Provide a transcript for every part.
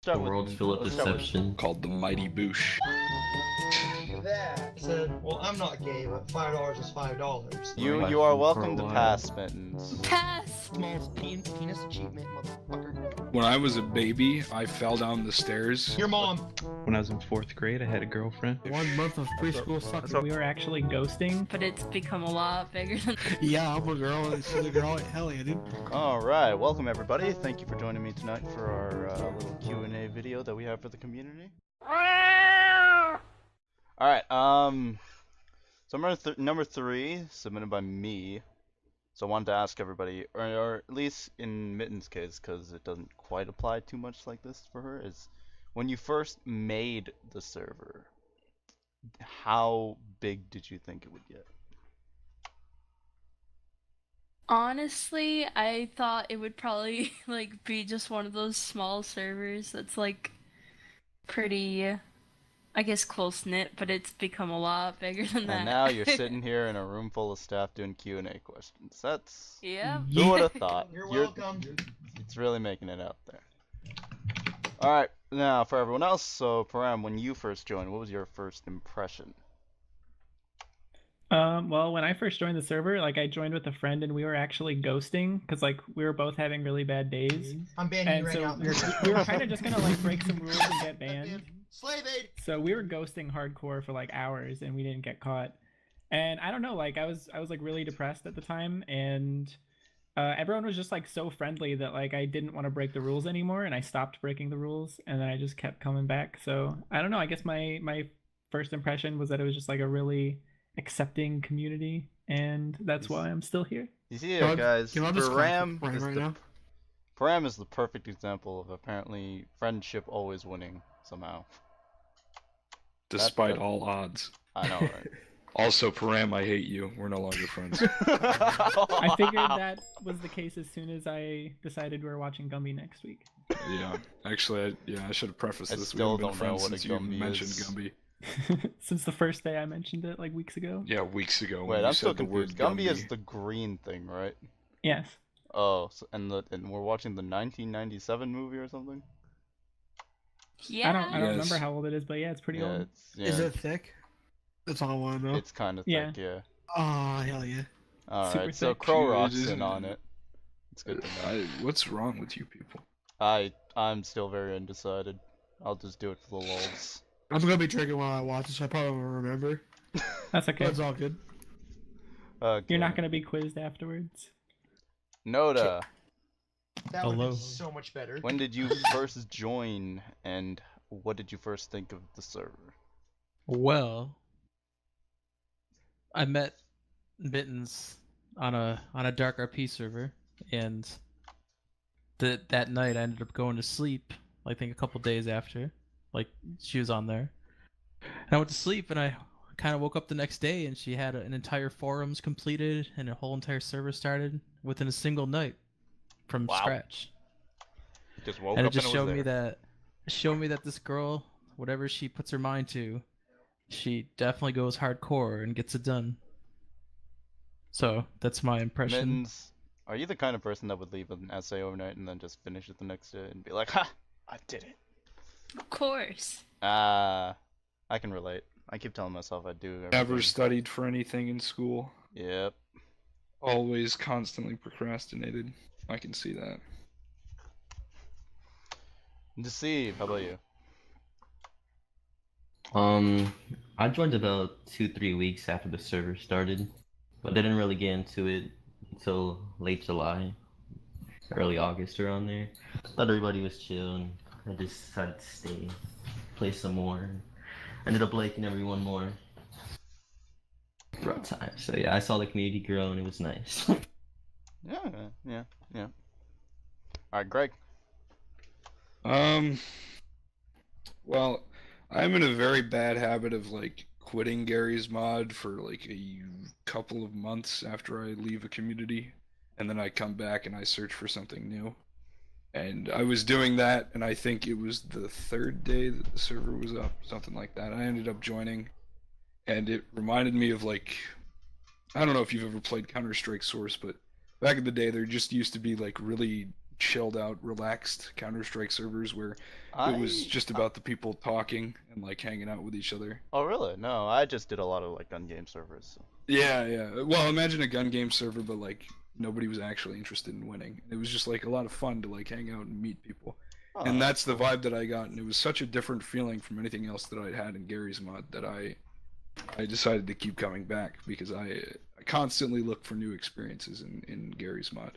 start The with world's full of let's start with- deception. Called the Mighty Boosh. That said, well, I'm not gay, but $5 is $5. You Question are for welcome a to while. pass, Mittens. Pass! Small penis achievement, motherfucker. When I was a baby, I fell down the stairs. Your mom. When I was in 4th grade, I had a girlfriend. 1 month of preschool sucking. We were actually ghosting. But it's become a lot bigger than Yeah, I'm a girl and she's a girl. Hell yeah, dude. All right, welcome everybody. Thank you for joining me tonight for our little Q&A video that we have for the community. All right, so number 3 submitted by me. So I wanted to ask everybody, or at least in Mitten's case, because it doesn't quite apply too much like this for her, is when you first made the server, how big did you think it would get? Honestly, I thought it would probably like be just one of those small servers that's like pretty, I guess, close knit, but it's become a lot bigger than that. And now you're sitting here in a room full of staff doing Q&A questions. That's Yeah. who would have thought? You're welcome. It's really making it out there. All right, now for everyone else. So Param, when you first joined, what was your first impression? Well, when I first joined the server, like I joined with a friend and we were actually ghosting because like we were both having really bad days. I'm banning you And right so now. we were kind of just gonna like break some rules and get banned. Slave aid. So we were ghosting hardcore for like hours and we didn't get caught. And I don't know, like I was like really depressed at the time, and everyone was just like so friendly that like I didn't want to break the rules anymore, and I stopped breaking the rules, and then I just kept coming back. So I don't know, I guess my first impression was that it was just like a really accepting community, and that's why I'm still here. You see, Can I- guys, can I just Param clap for is Param right the now? Param is the perfect example of apparently friendship always winning somehow. Despite that- all odds. I know, right? Also, Param, I hate you. We're no longer friends. I figured that was the case as soon as I decided we were watching Gumby next week. Yeah, actually, I should have prefaced I this. still We haven't don't know been friends what a since you Gumby mentioned is. Gumby. Since the first day I mentioned it, like weeks ago. Yeah, weeks ago. when Wait, you I'm still said the word confused. Gumby is the green thing, right? Yes. Oh, so, and we're watching the 1997 movie or something? Yeah. I don't Yes. remember how old it is, but yeah, it's pretty Yeah, old. it's Is it thick? That's all I want to know. It's kind of Yeah. thick, yeah. Oh, hell yeah. All Super right, so thick. Crow Dude, Rock's isn't in on it? it. It's good to know. What's wrong with you people? I'm still very undecided. I'll just do it for the lulz. I'm gonna be drinking while I watch this. I probably won't remember. That's okay. But it's all good. Okay. You're not gonna be quizzed afterwards. Noda, That would Hello. be so much better. when did you first join, and what did you first think of the server? Well, I met Mittens on a dark RP server, and that night I ended up going to sleep. I think a couple days after, like she was on there, and I went to sleep, and I kind of woke up the next day, and she had an entire forums completed and a whole entire server started within a single night from Wow. scratch. Just woke And up it just and showed was me there. that this girl, whatever she puts her mind to, she definitely goes hardcore and gets it done. So that's my impression. Mittens, are you the kind of person that would leave an essay overnight and then just finish it the next day and be like, "Ha, I did it." Of course. I can relate. I keep telling myself I do. Never everything. studied for anything in school. Yep. Always constantly procrastinated. I can see that. Deceive, how about you? I joined about 2-3 weeks after the server started, but didn't really get into it until late July, early August around there. Thought everybody was chill, and I just decided to stay, play some more. Ended up liking everyone more throughout time. So yeah, I saw the community grow, and it was nice. Yeah. Alright, Greg. Well, I'm in a very bad habit of like quitting Gary's mod for like a couple of months after I leave a community, and then I come back and I search for something new. And I was doing that, and I think it was the 3rd day that the server was up, something like that. I ended up joining, and it reminded me of like, I don't know if you've ever played Counter-Strike Source, but back in the day there just used to be like really chilled out, relaxed Counter-Strike servers where it was just about the people talking and like hanging out with each other. Oh really? No, I just did a lot of like gun game servers. So. Yeah. Well, imagine a gun game server, but like nobody was actually interested in winning. It was just like a lot of fun to like hang out and meet people. Oh, And that's the vibe that I got, and it was such a different feeling from anything else that I'd had in Gary's Mod that I decided to keep coming back because I constantly look for new experiences in Gary's Mod.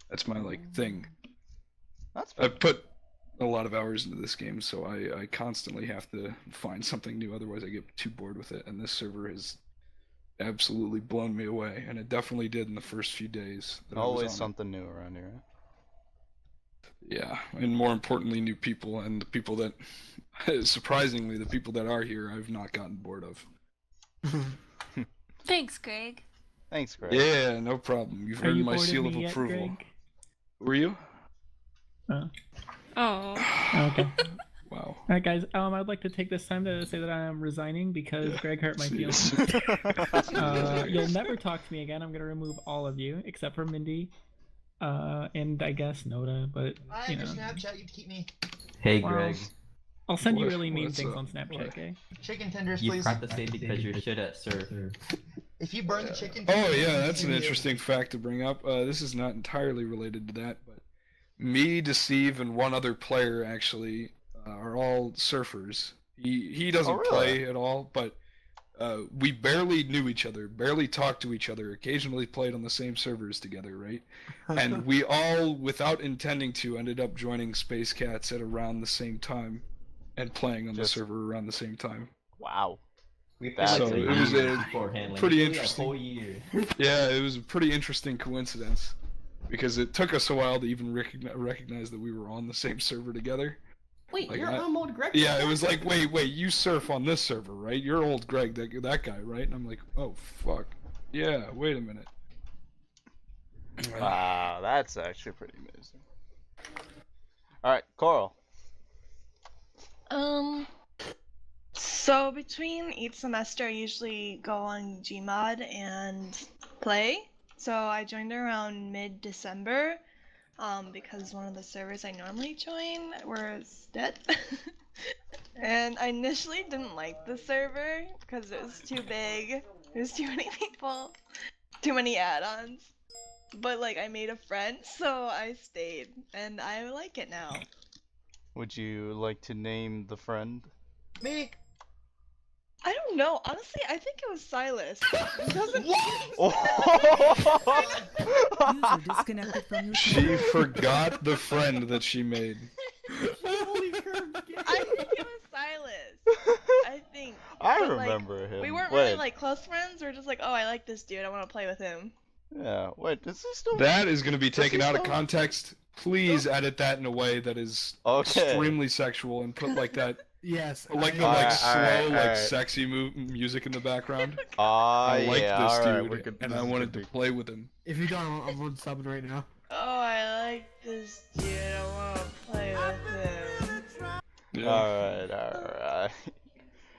That's my like thing. That's I put a lot of hours into this game, so I constantly have to find something new, otherwise I get too bored with it. And this server has absolutely blown me away, and it definitely did in the first few days. That I was always on it. something new around here. Right? Yeah, and more importantly, new people, and the people that, surprisingly, the people that are here, I've not gotten bored of. Thanks, Greg. Thanks, Greg. Yeah, no problem. You've Are earned you my bored seal of of me yet, approval. Greg? Were you? Oh. Okay. Wow. All right, guys. I'd like to take this time to say that I am resigning because Greg hurt my feelings. You'll never talk to me again. I'm gonna remove all of you except for Mindy, and I guess Noda. But I you have know, your Snapchat. You keep me. Hey, Wow. Greg. I'll send you What- really mean what's things up? on Snapchat. What? Okay. Chicken tenders, You please. have to say because you're shit at surf. If you burn the chicken. Oh tenders, yeah, you that's can an do it. interesting fact to bring up. This is not entirely related to that, but me, Deceive, and one other player actually are all surfers. He doesn't Oh, really? play at all, but we barely knew each other, barely talked to each other. Occasionally played on the same servers together, right? And we all, without intending to, ended up joining Space Cats at around the same time, and playing on Just- the server around the same time. Wow. We That's So played it like was years a beforehand, like pretty literally interesting- A whole year. Yeah, it was a pretty interesting coincidence because it took us a while to even recognize that we were on the same server together. Wait, Like, you're on old Greg? Yeah, it was like, wait, you surf on this server, right? You're old Greg, that guy, right? And I'm like, oh fuck, yeah. Wait a minute. Wow, that's actually pretty amazing. All right, Coral. So between each semester, I usually go on Gmod and play. So I joined around mid-December, because one of the servers I normally join was dead. And I initially didn't like the server because it was too big. There's too many people, too many add-ons. But like I made a friend, so I stayed, and I like it now. Would you like to name the friend? Me. I don't know. Honestly, I think it was Silas. It doesn't User disconnected from your She forgot the friend that she made. I think it was Silas. I think. I But, like, remember him. We weren't Wait, really like close friends. We were just like, oh, I like this dude. I want to play with him. Yeah. Wait, is he still? That is going to be taken he out of still- context. Please edit that in a way that is Okay. extremely sexual and put like that, Yes. like the Alright, slow, alright, like alright. sexy music in the background. Ah, I like yeah. this All right, dude, we're good. and this I is wanted good to play with him. If you don't, I'm unsubbing right now. Oh, I like this dude. I want to play with him. Yeah. Alright.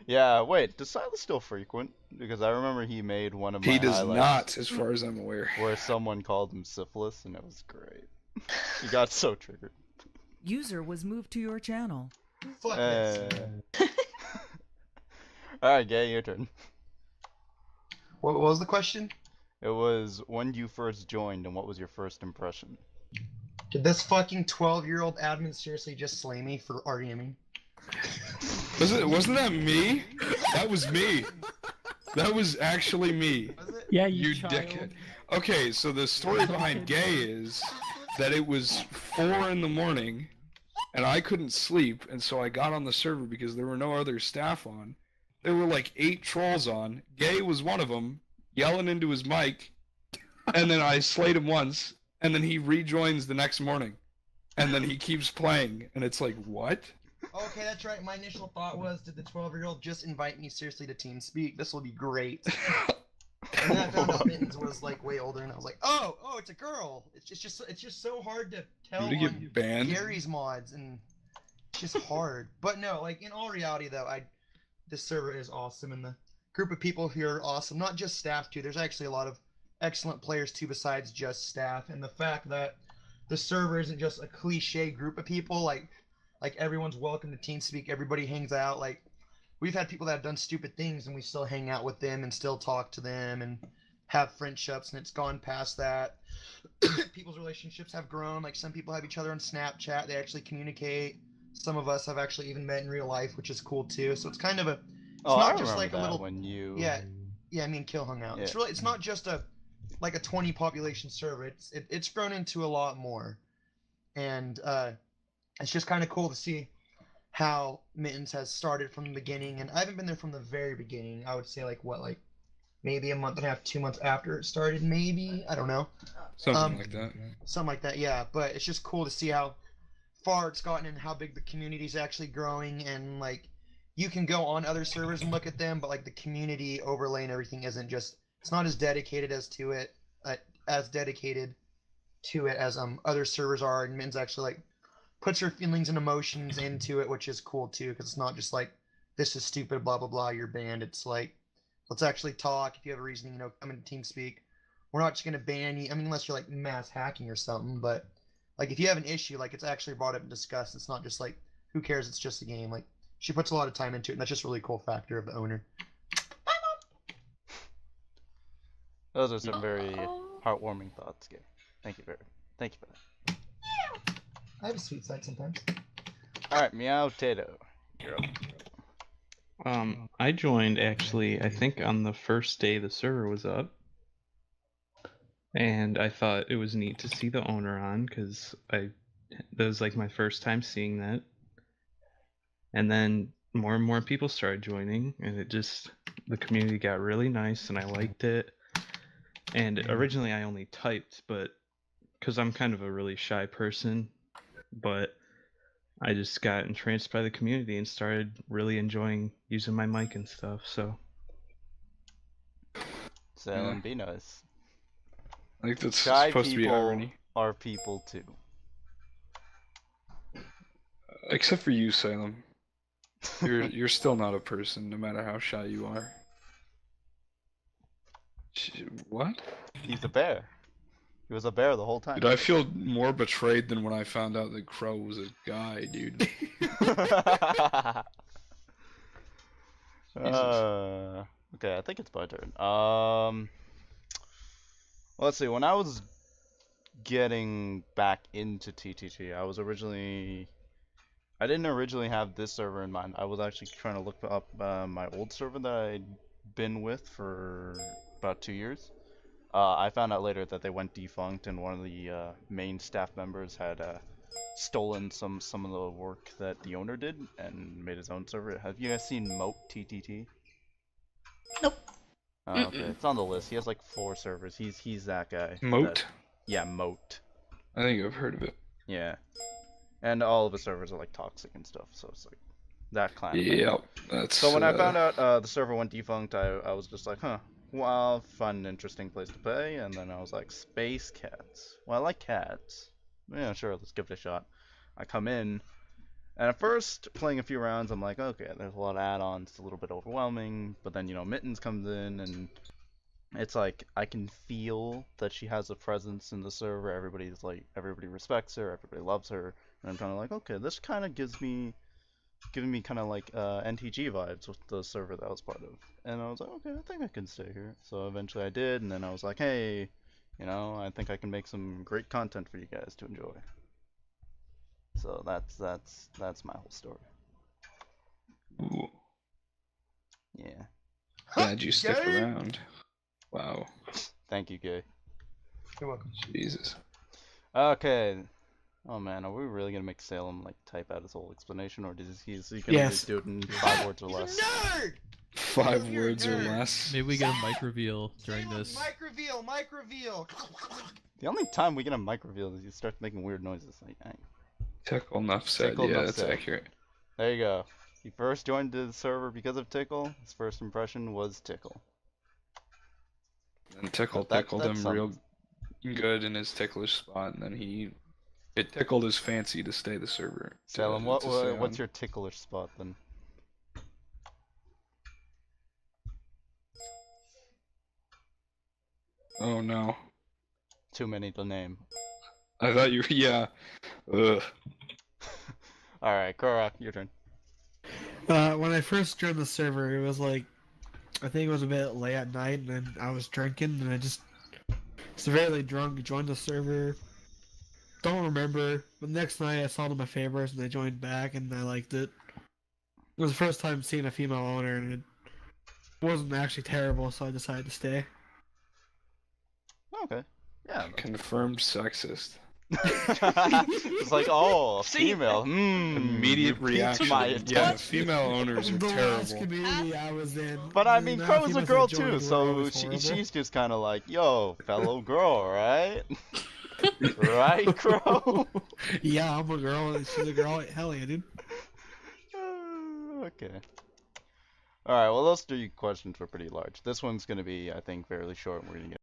Yeah, wait, does Silas still frequent? Because I remember he made one of my He does highlights not, as far as I'm aware. where someone called him syphilis, and it was great. He got so triggered. User was moved to your channel. Fuck this. Alright, Gay, your turn. What was the question? It was when you first joined, and what was your first impression? Did this fucking 12-year-old admin seriously just slay me for RDMing? Wasn't that me? That was me. That was actually me. Was it? Yeah, You child. dickhead. Okay, so the story behind Gay is that it was 4 in the morning, and I couldn't sleep, and so I got on the server because there were no other staff on. There were like 8 trolls on. Gay was one of them, yelling into his mic, and then I slayed him once, and then he rejoins the next morning, and then he keeps playing, and it's like, what? Okay, that's right. My initial thought was, did the 12-year-old just invite me seriously to TeamSpeak? This will be great. And then I found out Mittens was like way older, and I was like, oh, it's a girl. It's just so hard to tell Did he on get banned? Gary's mods, and it's just hard. But no, like in all reality though, this server is awesome, and the group of people here are awesome. Not just staff too. There's actually a lot of excellent players too, besides just staff. And the fact that the server isn't just a cliche group of people. Like everyone's welcome to TeamSpeak. Everybody hangs out. Like we've had people that have done stupid things, and we still hang out with them and still talk to them and have friendships. And it's gone past that. People's relationships have grown. Like some people have each other on Snapchat. They actually communicate. Some of us have actually even met in real life, which is cool too. So it's kind of a. It's Oh, I not just remember like a that little. when you. Yeah. Me and Kill hung out. Yeah. It's not just a like a 20 population server. It's grown into a lot more, and it's just kind of cool to see how Mittens has started from the beginning. And I haven't been there from the very beginning. I would say like maybe a month and a half, 2 months after it started. Maybe I don't know. Something like that. Something like that. Yeah, but it's just cool to see how far it's gotten and how big the community is actually growing. And like you can go on other servers and look at them, but like the community overlay and everything isn't just. It's not as dedicated as dedicated to it as other servers are, and Mittens actually like puts her feelings and emotions into it, which is cool too, because it's not just like this is stupid, blah blah blah, you're banned. It's like let's actually talk. If you have a reason, come into TeamSpeak. We're not just gonna ban you. I mean, unless you're like mass hacking or something, but like if you have an issue, like it's actually brought up and discussed. It's not just like who cares? It's just a game. Like she puts a lot of time into it, and that's just a really cool factor of the owner. Those are some very heartwarming thoughts, Gabe. Thank you for that. I have a sweet side sometimes. All right, Meow Tato. You're up. I joined actually, I think on the first day the server was up. And I thought it was neat to see the owner on, because that was like my first time seeing that. And then more and more people started joining, and the community got really nice, and I liked it. And originally I only typed, but because I'm kind of a really shy person, but I just got entranced by the community and started really enjoying using my mic and stuff, so. Salem, be nice. I think that's Shy supposed to be people irony. are people too. Except for you, Salem. You're still not a person, no matter how shy you are. What? He's a bear. He was a bear the whole time. Dude, I feel more betrayed than when I found out that Crow was a guy, dude. Okay, I think it's my turn. Let's see. When I was getting back into TTT, I didn't originally have this server in mind. I was actually trying to look up my old server that I'd been with for about 2 years. I found out later that they went defunct, and one of the main staff members had stolen some of the work that the owner did and made his own server. Have you guys seen Moat TTT? Nope. Okay, it's on the list. He has like 4 servers. He's that guy. Moat? Yeah, Moat. I think I've heard of it. Yeah. And all of the servers are like toxic and stuff, so it's like that clan. Yep, that's. So when I found out the server went defunct, I was just like, huh, well, I'll find an interesting place to play, and then I was like, Space Cats. Well, I like cats. Yeah, sure, let's give it a shot. I come in, and at first, playing a few rounds, I'm like, okay, there's a lot of add-ons, it's a little bit overwhelming, but then, Mittens comes in, and it's like, I can feel that she has a presence in the server, everybody respects her, everybody loves her, and I'm kind of like, okay, this kind of giving me kind of like NTG vibes with the server that I was part of. And I was like, okay, I think I can stay here. So eventually I did, and then I was like, hey, I think I can make some great content for you guys to enjoy. So that's my whole story. Ooh. Yeah. Glad you stick around. Wow. Thank you, Gay. You're welcome. Jesus. Okay. Oh man, are we really gonna make Salem like type out his whole explanation, or is he gonna just do it in 5 words or less? Nerd! 5 words or less. Maybe we get a mic reveal during this. Mic reveal. The only time we get a mic reveal is you start making weird noises. Like, Tickle enough said. Tickle yeah, enough that's said. accurate. There you go. He first joined the server because of Tickle. His first impression was Tickle. And Tickle That- tickled that's him real good in his ticklish spot, and then it tickled his fancy to stay the server. Salem, to stay what's on. your ticklish spot then? Oh no. Too many to name. I thought you were, yeah. Ugh. All right, Korok, your turn. When I first joined the server, it was like, I think it was a bit late at night, and then I was drinking, and I just severely drunk, joined the server. Don't remember. But next night I saw them my favorites, and I joined back, and I liked it. It was the first time seeing a female owner, and it wasn't actually terrible, so I decided to stay. Okay. Yeah. Confirmed sexist. It's like, oh, a female. Immediate you piqued reaction. my Yeah, attention. female owners are The last terrible. community I was in. But I the mean, amount of Crow is a females girl that joined too, were so always horrible. she's just kind of like, yo, fellow girl, right? Right, Crow? Yeah, I'm a girl, and she's a girl. Hell yeah, dude. Okay. Alright, well, those 3 questions were pretty large. This one's gonna be, I think, fairly short. We're gonna get